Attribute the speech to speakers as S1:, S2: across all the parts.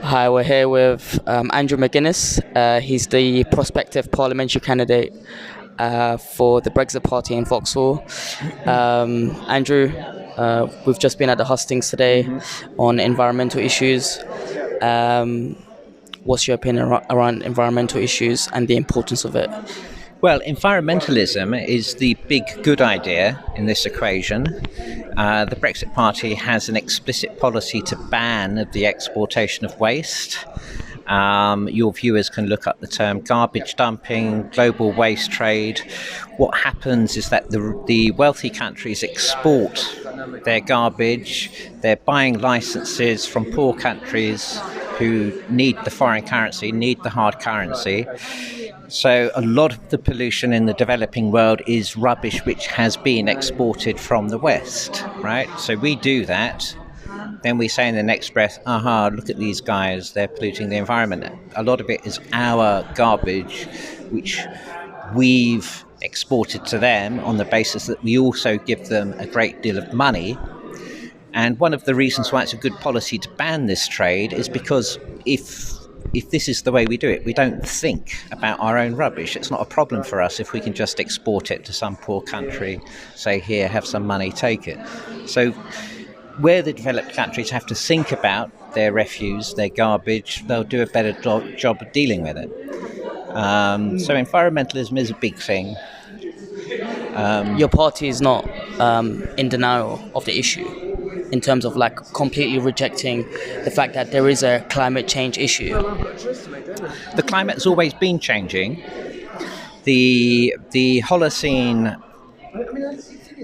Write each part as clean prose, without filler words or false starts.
S1: Hi, we're here with Andrew McGuinness. He's the prospective parliamentary candidate for the Brexit Party in Vauxhall. Andrew, we've just been at the hustings today on environmental issues. Um, what's your opinion around environmental issues and the importance of it?
S2: Well, environmentalism is the big good idea in this equation. The Brexit Party has an explicit policy to ban the exportation of waste. Your viewers can look up the term garbage dumping, global waste trade. What happens is that the wealthy countries export their garbage. They're buying licenses from poor countries who need the foreign currency, need the hard currency. So a lot of the pollution in the developing world is rubbish which has been exported from the West, right? So we do that. Then we say in the next breath, look at these guys, they're polluting the environment. A lot of it is our garbage, which we've exported to them on the basis that we also give them a great deal of money. And one of the reasons why it's a good policy to ban this trade is because if this is the way we do it, we don't think about our own rubbish. It's not a problem for us if we can just export it to some poor country, say, here, have some money, take it. So where the developed countries have to think about their refuse, their garbage, they'll do a better job of dealing with it. So environmentalism is a big thing.
S1: Your party is not in denial of the issue in terms of like completely rejecting the fact that there is a climate change issue.
S2: The climate has always been changing. The Holocene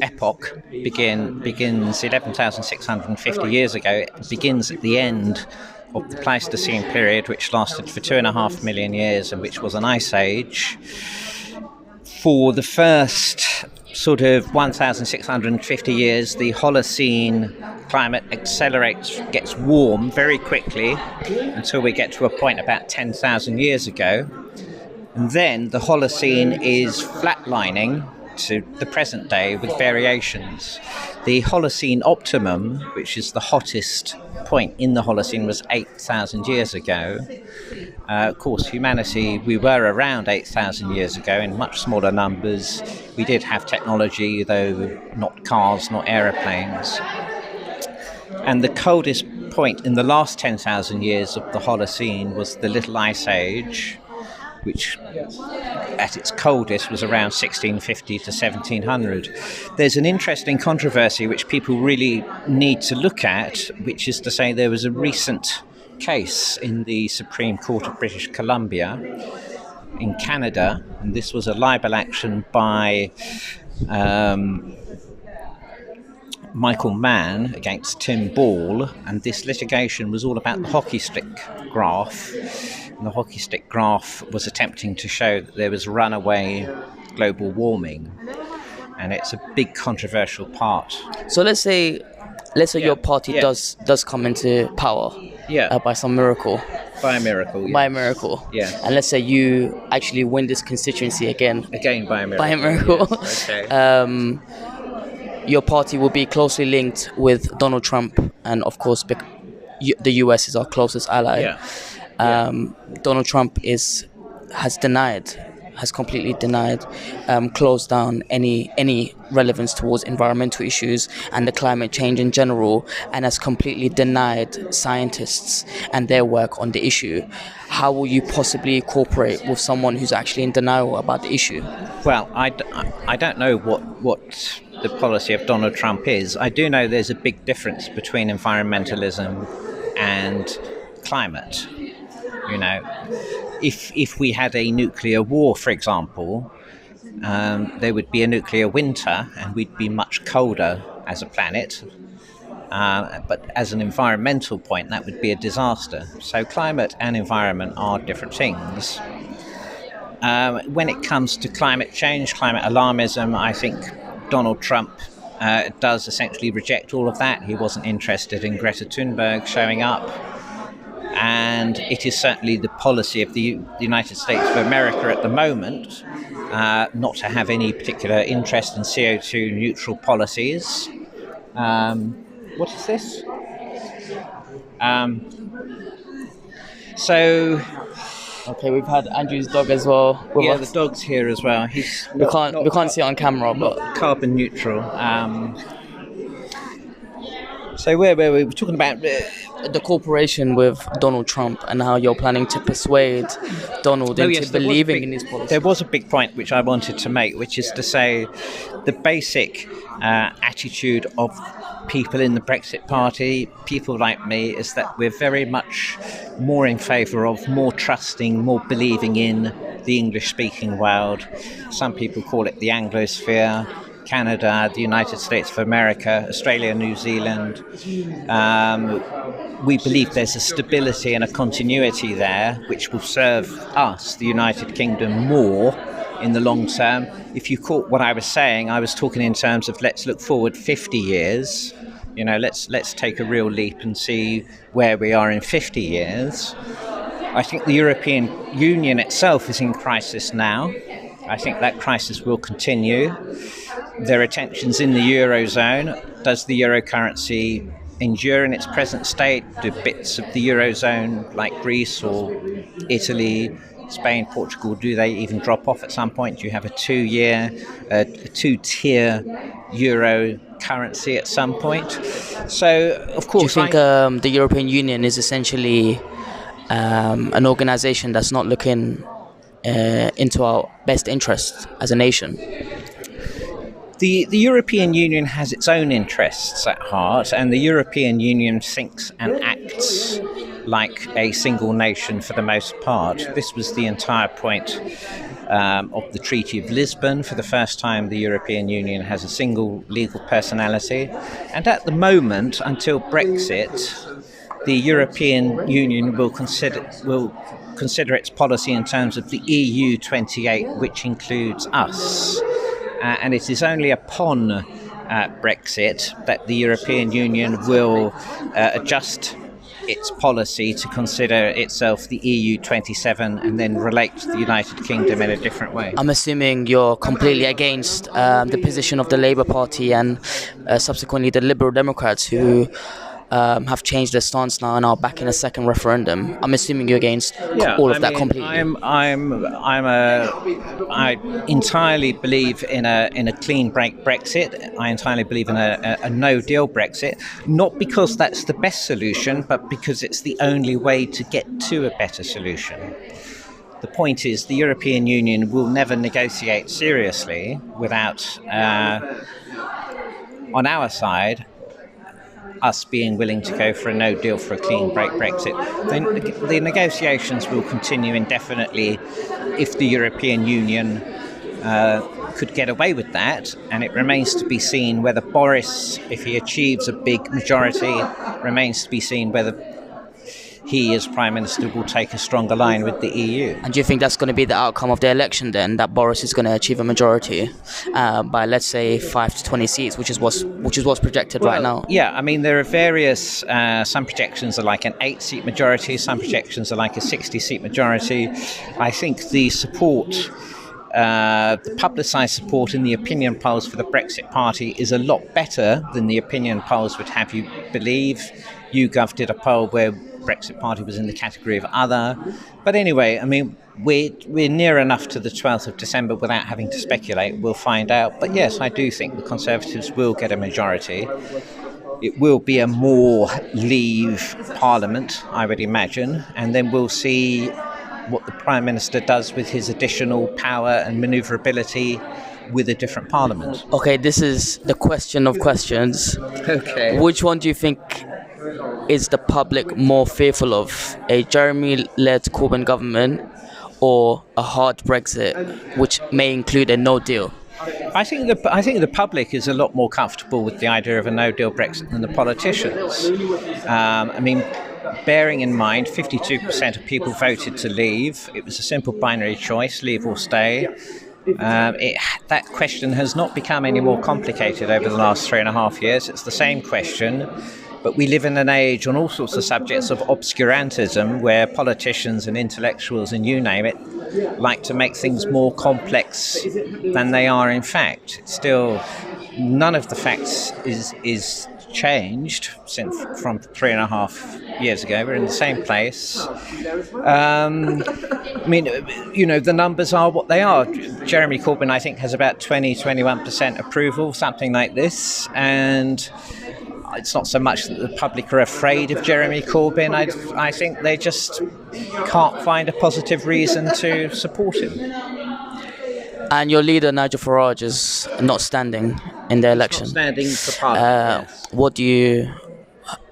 S2: epoch begins 11,650 years ago. It begins at the end of the Pleistocene period, which lasted for 2.5 million years and which was an ice age. For the first sort of 1,650 years, the Holocene climate accelerates, gets warm very quickly until we get to a point about 10,000 years ago. And then the Holocene is flatlining to the present day with variations. The Holocene optimum, which is the hottest point in the Holocene, was 8,000 years ago. Of course, humanity, we were around 8,000 years ago in much smaller numbers. We did have technology, though not cars, not aeroplanes. And the coldest point in the last 10,000 years of the Holocene was the Little Ice Age, which at its coldest was around 1650 to 1700. There's an interesting controversy which people really need to look at, which is to say there was a recent case in the Supreme Court of British Columbia in Canada, and this was a libel action by Michael Mann against Tim Ball, and this litigation was all about the hockey stick graph. And the hockey stick graph was attempting to show that there was runaway global warming, and it's a big controversial part.
S1: So let's say your party does come into power by some miracle.
S2: By a miracle, yes.
S1: By a miracle.
S2: Yeah.
S1: And let's say you actually win this constituency again.
S2: Again by a miracle.
S1: By a miracle.
S2: Yes, okay.
S1: Your party will be closely linked with Donald Trump, and of course the US is our closest ally. Donald Trump has completely denied, closed down any relevance towards environmental issues and the climate change in general, and has completely denied scientists and their work on the issue. How will you possibly cooperate with someone who's actually in denial about the issue?
S2: Well, I don't know what the policy of Donald Trump is. I do know there's a big difference between environmentalism and climate. You know, if we had a nuclear war, for example, there would be a nuclear winter and we'd be much colder as a planet. But as an environmental point, that would be a disaster. So climate and environment are different things. When it comes to climate change, climate alarmism, I think Donald Trump does essentially reject all of that. He wasn't interested in Greta Thunberg showing up. And it is certainly the policy of the United States of America at the moment not to have any particular interest in CO2 neutral policies. What is this? So
S1: Okay, we've had Andrew's dog as well with
S2: yeah,
S1: us.
S2: the dog's here as well. He's
S1: We can't see it on camera, but
S2: carbon neutral. So where were we? We're talking about
S1: the cooperation with Donald Trump and how you're planning to persuade Donald into believing in his policy.
S2: There was a big point which I wanted to make, which is to say the basic attitude of people in the Brexit Party, people like me, is that we're very much more in favour of more trusting, more believing in the English-speaking world. Some people call it the Anglosphere. Canada, the United States of America, Australia, New Zealand. We believe there's a stability and a continuity there which will serve us, the United Kingdom, more in the long term. If you caught what I was saying, I was talking in terms of let's look forward 50 years. You know, let's take a real leap and see where we are in 50 years. I think the European Union itself is in crisis now. I think that crisis will continue. There are tensions in the Eurozone. Does the euro currency endure in its present state? Do bits of the Eurozone, like Greece or Italy, Spain, Portugal, do they even drop off at some point? Do you have a two-tier euro currency at some point? So, of course...
S1: Do you think the European Union is essentially an organisation that's not looking into our best interests as a nation?
S2: The European Union has its own interests at heart, and the European Union thinks and acts like a single nation for the most part. This was the entire point of the Treaty of Lisbon. For the first time, the European Union has a single legal personality. And at the moment, until Brexit, the European Union will consider its policy in terms of the EU 28, which includes us. And it is only upon Brexit that the European Union will adjust its policy to consider itself the EU 27 and then relate to the United Kingdom in a different way.
S1: I'm assuming you're completely against the position of the Labour Party and subsequently the Liberal Democrats who have changed their stance now and are back in a second referendum. I'm assuming you're against all of that completely.
S2: I entirely believe in a clean break Brexit. I entirely believe in a no deal Brexit, not because that's the best solution, but because it's the only way to get to a better solution. The point is, the European Union will never negotiate seriously without, on our side, us being willing to go for a no deal for a clean break Brexit. The negotiations will continue indefinitely if the European Union could get away with that, and it remains to be seen whether Boris, if he achieves a big majority, remains to be seen whether he as Prime Minister will take a stronger line with the EU.
S1: And do you think that's going to be the outcome of the election then, that Boris is going to achieve a majority by, let's say, 5 to 20 seats, which is what's projected right now?
S2: Yeah, I mean, there are various, some projections are like an 8-seat majority, some projections are like a 60-seat majority. I think the support, the publicised support in the opinion polls for the Brexit Party is a lot better than the opinion polls would have you believe. YouGov did a poll where Brexit Party was in the category of other. But anyway, I mean, we're near enough to the 12th of December without having to speculate. We'll find out. But yes, I do think the Conservatives will get a majority. It will be a more Leave Parliament, I would imagine. And then we'll see what the Prime Minister does with his additional power and manoeuvrability with a different Parliament.
S1: Okay, this is the question of questions.
S2: Okay.
S1: Which one do you think is the public more fearful of, a Jeremy-led Corbyn government or a hard Brexit, which may include a no deal?
S2: I think the public is a lot more comfortable with the idea of a no deal Brexit than the politicians. I mean, bearing in mind 52% of people voted to leave. It was a simple binary choice, leave or stay. That question has not become any more complicated over the last 3.5 years. It's the same question. But we live in an age on all sorts of subjects of obscurantism where politicians and intellectuals and you name it like to make things more complex than they are in fact. Still, none of the facts is changed since from 3.5 years ago. We're in the same place. The numbers are what they are. Jeremy Corbyn, I think, has about 21% approval, something like this, and it's not so much that the public are afraid of Jeremy Corbyn. I think they just can't find a positive reason to support him.
S1: And your leader, Nigel Farage, is not standing in the election.
S2: Not standing for parliament. Yes.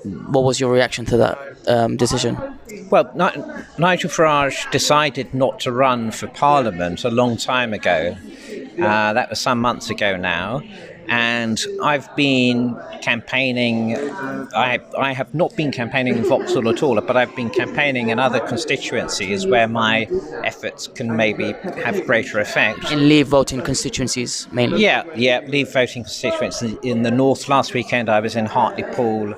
S1: What was your reaction to that decision?
S2: Well, Nigel Farage decided not to run for Parliament a long time ago. That was some months ago now. And I've been campaigning. I have not been campaigning in Vauxhall at all, but I've been campaigning in other constituencies where my efforts can maybe have greater effect.
S1: In leave voting constituencies, mainly?
S2: Yeah, leave voting constituencies in the north. Last weekend I was in Hartlepool,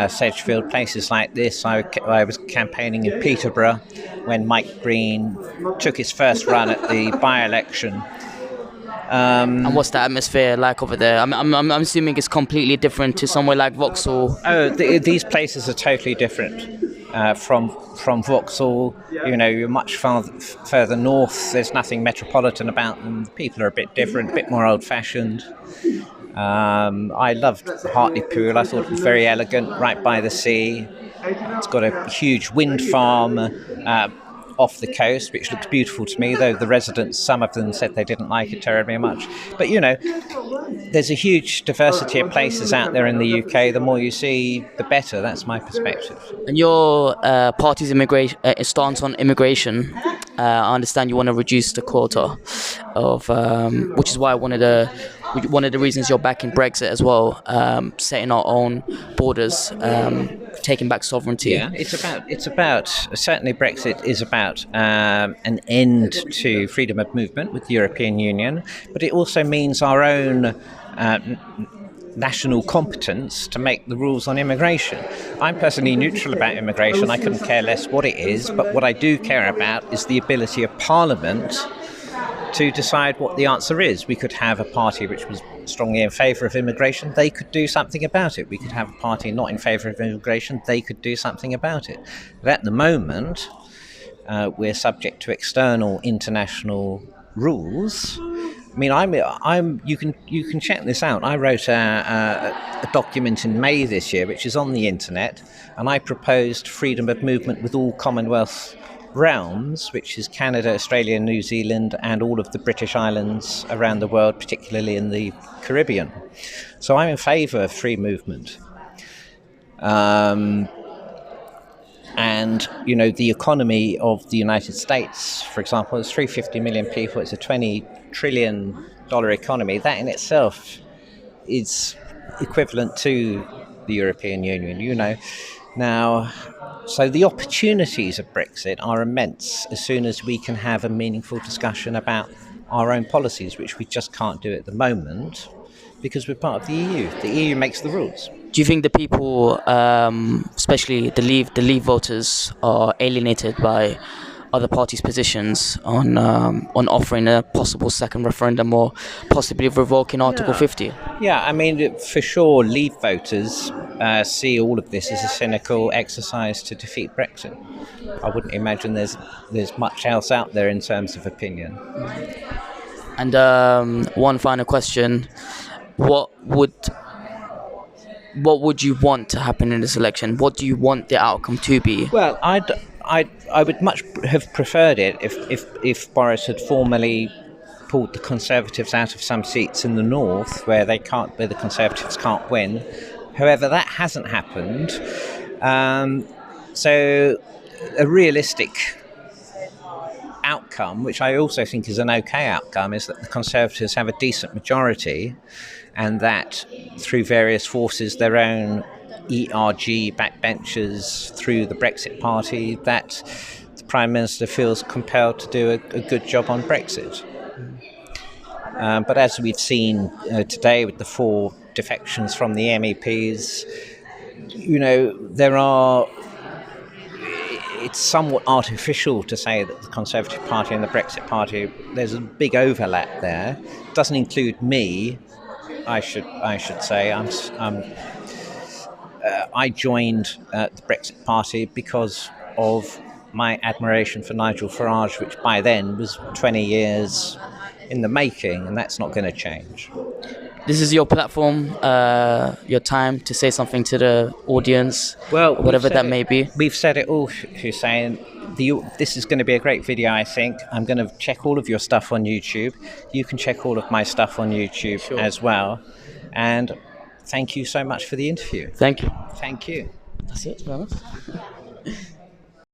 S2: Sedgefield, places like this. I was campaigning in Peterborough when Mike Green took his first run at the by-election.
S1: And what's the atmosphere like over there? I'm assuming it's completely different to somewhere like Vauxhall.
S2: Oh, these places are totally different from Vauxhall. You're much further north. There's nothing metropolitan about them. People are a bit different, a bit more old-fashioned. I loved Hartlepool. I thought it was very elegant, right by the sea. It's got a huge wind farm off the coast, which looks beautiful to me, though the residents, some of them said they didn't like it terribly much. But, there's a huge diversity of places out there in the UK. The more you see, the better. That's my perspective.
S1: And your party's stance on immigration, I understand you want to reduce the quota of, which is why one of the reasons you're backing Brexit as well, setting our own borders, taking back sovereignty.
S2: Yeah, it's about certainly Brexit is about an end to freedom of movement with the European Union, but it also means our own national competence to make the rules on immigration. I'm personally neutral about immigration. I couldn't care less what it is, but what I do care about is the ability of Parliament to decide what the answer is. We could have a party which was strongly in favour of immigration. They could do something about it. We could have a party not in favour of immigration. They could do something about it. But at the moment, we're subject to external international rules. I mean, you can check this out. I wrote a document in May this year, which is on the internet, and I proposed freedom of movement with all Commonwealth realms, which is Canada, Australia, New Zealand, and all of the British islands around the world, particularly in the Caribbean. So I'm in favour of free movement. And, the economy of the United States, for example, is 350 million people. It's a $20 trillion economy. That in itself is equivalent to the European Union, Now, so the opportunities of Brexit are immense as soon as we can have a meaningful discussion about our own policies, which we just can't do at the moment because we're part of the EU. The EU makes the rules.
S1: Do you think the people, especially the Leave voters, are alienated by other parties' positions on offering a possible second referendum or possibly revoking Article 50?
S2: Yeah, I mean, for sure, Leave voters see all of this as a cynical exercise to defeat Brexit. I wouldn't imagine there's much else out there in terms of opinion.
S1: And one final question: What would you want to happen in this election? What do you want the outcome to be?
S2: Well, I would much have preferred it if Boris had formally pulled the Conservatives out of some seats in the north where the Conservatives can't win. However, that hasn't happened. So a realistic outcome, which I also think is an okay outcome, is that the Conservatives have a decent majority and that through various forces, their own ERG backbenchers through the Brexit Party, that the Prime Minister feels compelled to do a good job on Brexit. But as we've seen today with the 4 defections from the MEPs, it's somewhat artificial to say that the Conservative Party and the Brexit Party, there's a big overlap there. It doesn't include me, I should say. I'm I joined the Brexit Party because of my admiration for Nigel Farage, which by then was 20 years in the making, and that's not going to change.
S1: This is your platform, your time to say something to the audience,
S2: Well,
S1: whatever that may be.
S2: We've said it all, Hussein. This is going to be a great video, I think. I'm going to check all of your stuff on YouTube. You can check all of my stuff on YouTube as well. And thank you so much for the interview.
S1: Thank you.
S2: Thank you.
S1: That's it, to be honest.